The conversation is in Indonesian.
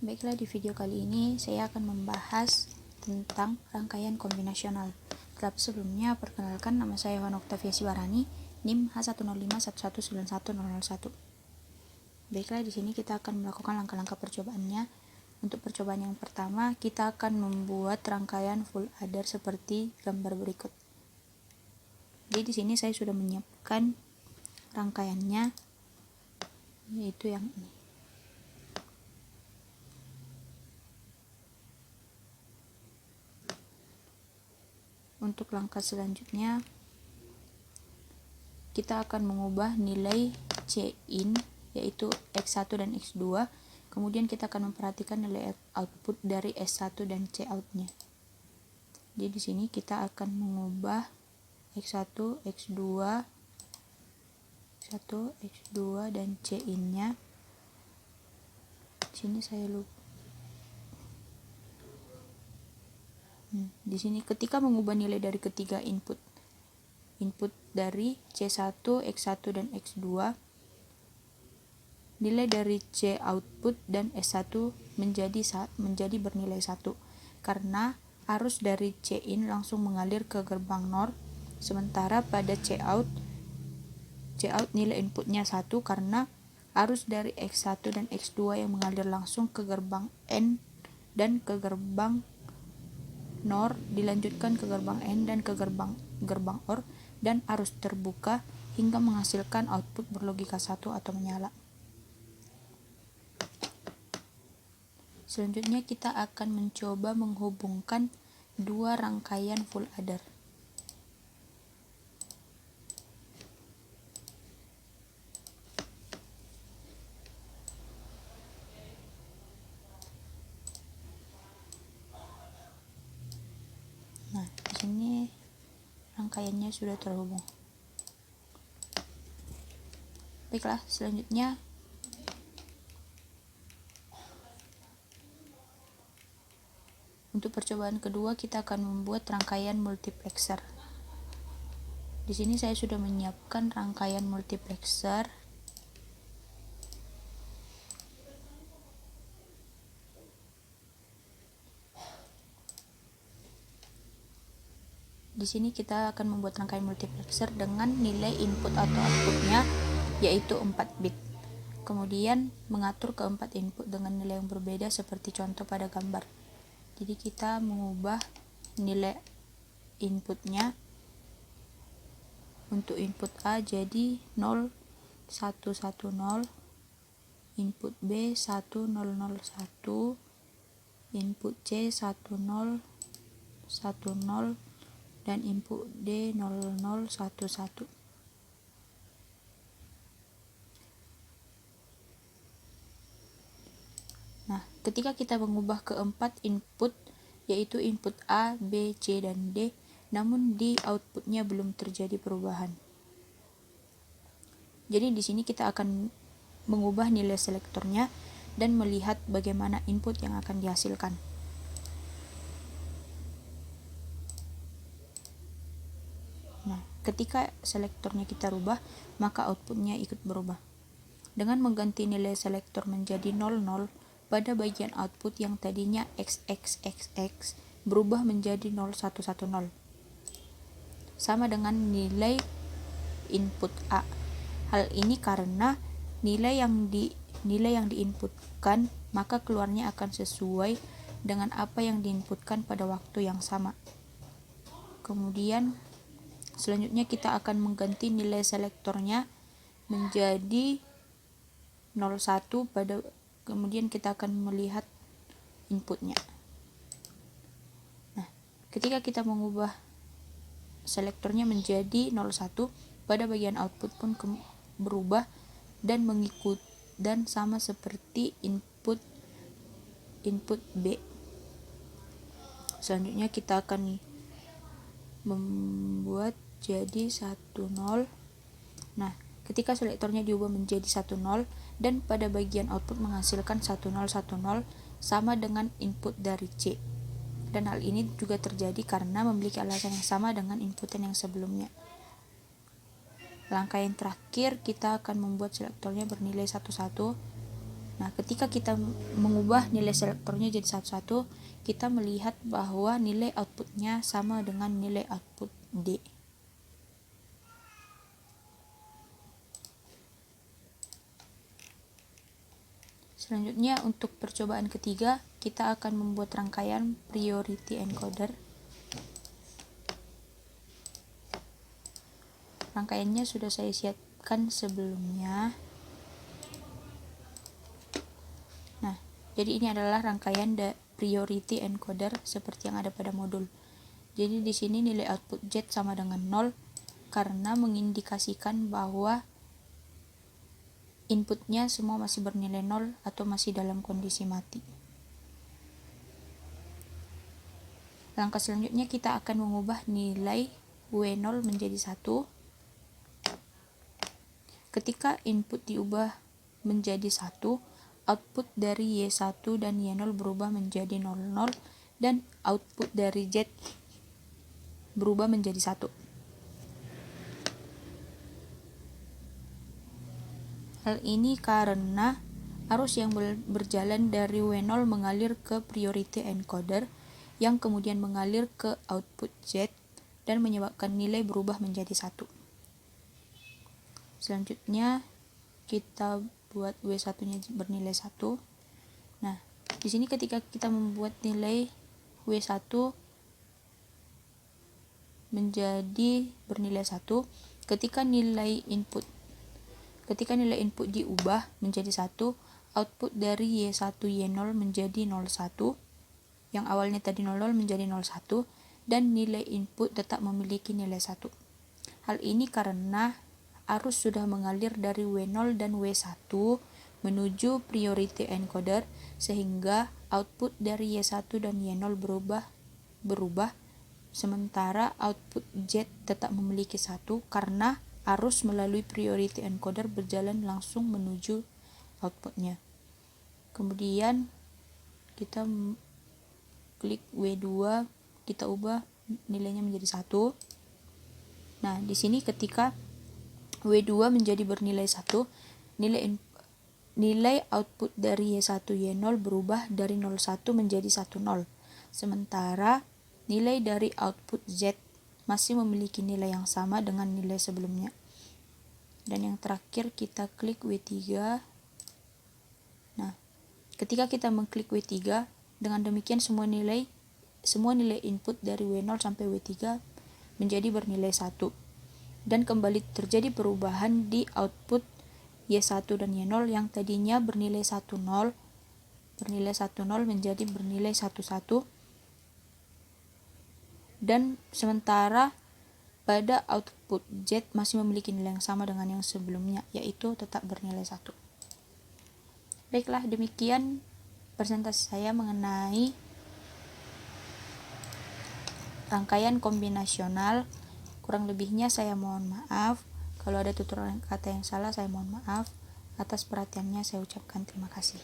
Baiklah, di video kali ini saya akan membahas tentang rangkaian kombinasional. Tapi sebelumnya, perkenalkan, nama saya Wan Oktavia Sibarani, NIM H10511911001. Baiklah, di sini kita akan melakukan langkah-langkah percobaannya. Untuk percobaan yang pertama, kita akan membuat rangkaian full adder seperti gambar berikut. Jadi di sini saya sudah menyiapkan rangkaiannya, yaitu yang ini. Untuk langkah selanjutnya, kita akan mengubah nilai C-in, yaitu X1 dan X2. Kemudian kita akan memperhatikan nilai output dari S1 dan C-out-nya. Jadi di sini kita akan mengubah X1, X2, dan C-in-nya. Di sini saya lupa. Di sini ketika mengubah nilai dari ketiga input dari C1, X1 dan X2, nilai dari C output dan S1 menjadi bernilai 1 karena arus dari C in langsung mengalir ke gerbang NOR, sementara pada C out nilai inputnya 1 karena arus dari X1 dan X2 yang mengalir langsung ke gerbang N dan ke gerbang NOR dilanjutkan ke gerbang N dan ke gerbang OR dan arus terbuka hingga menghasilkan output berlogika 1 atau menyala. Selanjutnya kita akan mencoba menghubungkan dua rangkaian full adder. Nah, di sini rangkaiannya sudah terhubung. Baiklah, selanjutnya untuk percobaan kedua kita akan membuat rangkaian multiplexer. Di sini saya sudah menyiapkan rangkaian multiplexer. Di sini kita akan membuat rangkaian multiplexer dengan nilai input atau outputnya yaitu 4 bit. Kemudian mengatur keempat input dengan nilai yang berbeda seperti contoh pada gambar. Jadi kita mengubah nilai inputnya. Untuk input A jadi 0, 1, 1, 0, input B 1, 0, 0, 1, input C 1, 0, 1, 0, dan input D 0, 0, 1, 1. Nah, ketika kita mengubah keempat input, yaitu input A, B, C, dan D, namun di outputnya belum terjadi perubahan. Jadi di sini kita akan mengubah nilai selektornya dan melihat bagaimana input yang akan dihasilkan. Nah, ketika selektornya kita rubah, maka outputnya ikut berubah. Dengan mengganti nilai selektor menjadi 00, pada bagian output yang tadinya XXXX berubah menjadi 0110. Sama dengan nilai input A. Hal ini karena nilai yang diinputkan, maka keluarnya akan sesuai dengan apa yang diinputkan pada waktu yang sama. Kemudian selanjutnya kita akan mengganti nilai selektornya menjadi 01 kemudian kita akan melihat inputnya. Nah, ketika kita mengubah selektornya menjadi 01, pada bagian output pun berubah dan sama seperti input B. Selanjutnya kita akan membuat jadi 10. Nah, ketika selektornya diubah menjadi 10 dan pada bagian output menghasilkan 1010 sama dengan input dari C. Dan hal ini juga terjadi karena memiliki alasan yang sama dengan inputan yang sebelumnya. Langkah yang terakhir, kita akan membuat selektornya bernilai 11. Nah, ketika kita mengubah nilai selektornya jadi satu-satu, kita melihat bahwa nilai outputnya sama dengan nilai output D. Selanjutnya, untuk percobaan ketiga, kita akan membuat rangkaian priority encoder. Rangkaiannya sudah saya siapkan sebelumnya. Nah, jadi ini adalah rangkaian priority encoder seperti yang ada pada modul. Jadi di sini nilai output Z sama dengan 0 karena mengindikasikan bahwa inputnya semua masih bernilai 0 atau masih dalam kondisi mati. Langkah selanjutnya kita akan mengubah nilai W0 menjadi 1. Ketika input diubah menjadi 1, output dari Y1 dan Y0 berubah menjadi 00 dan output dari Z berubah menjadi 1. Hal ini karena arus yang berjalan dari W0 mengalir ke priority encoder yang kemudian mengalir ke output Z dan menyebabkan nilai berubah menjadi 1. Selanjutnya kita buat W1-nya bernilai 1. Nah, di sini ketika kita membuat nilai W1 menjadi bernilai 1, ketika nilai input diubah menjadi 1, output dari Y1 Y0 menjadi 01, yang awalnya tadi 00 menjadi 01, dan nilai input tetap memiliki nilai 1. Hal ini karena arus sudah mengalir dari W0 dan W1 menuju priority encoder sehingga output dari Y1 dan Y0 berubah, sementara output Z tetap memiliki 1 karena arus melalui priority encoder berjalan langsung menuju outputnya. Kemudian kita klik W2, kita ubah nilainya menjadi 1. Nah, di sini ketika W2 menjadi bernilai 1, nilai output dari Y1 Y0 berubah dari 01 menjadi 10. Sementara nilai dari output Z masih memiliki nilai yang sama dengan nilai sebelumnya. Dan yang terakhir kita klik W3. Nah, ketika kita mengklik W3, dengan demikian semua nilai input dari W0 sampai W3 menjadi bernilai 1. Dan kembali terjadi perubahan di output Y1 dan Y0 yang tadinya bernilai 10 menjadi bernilai 11, dan sementara pada output Z masih memiliki nilai yang sama dengan yang sebelumnya, yaitu tetap bernilai 1. Baiklah, demikian presentasi saya mengenai rangkaian kombinasional. Kurang lebihnya saya mohon maaf. Kalau ada tutur kata yang salah, saya mohon maaf. Atas perhatiannya saya ucapkan terima kasih.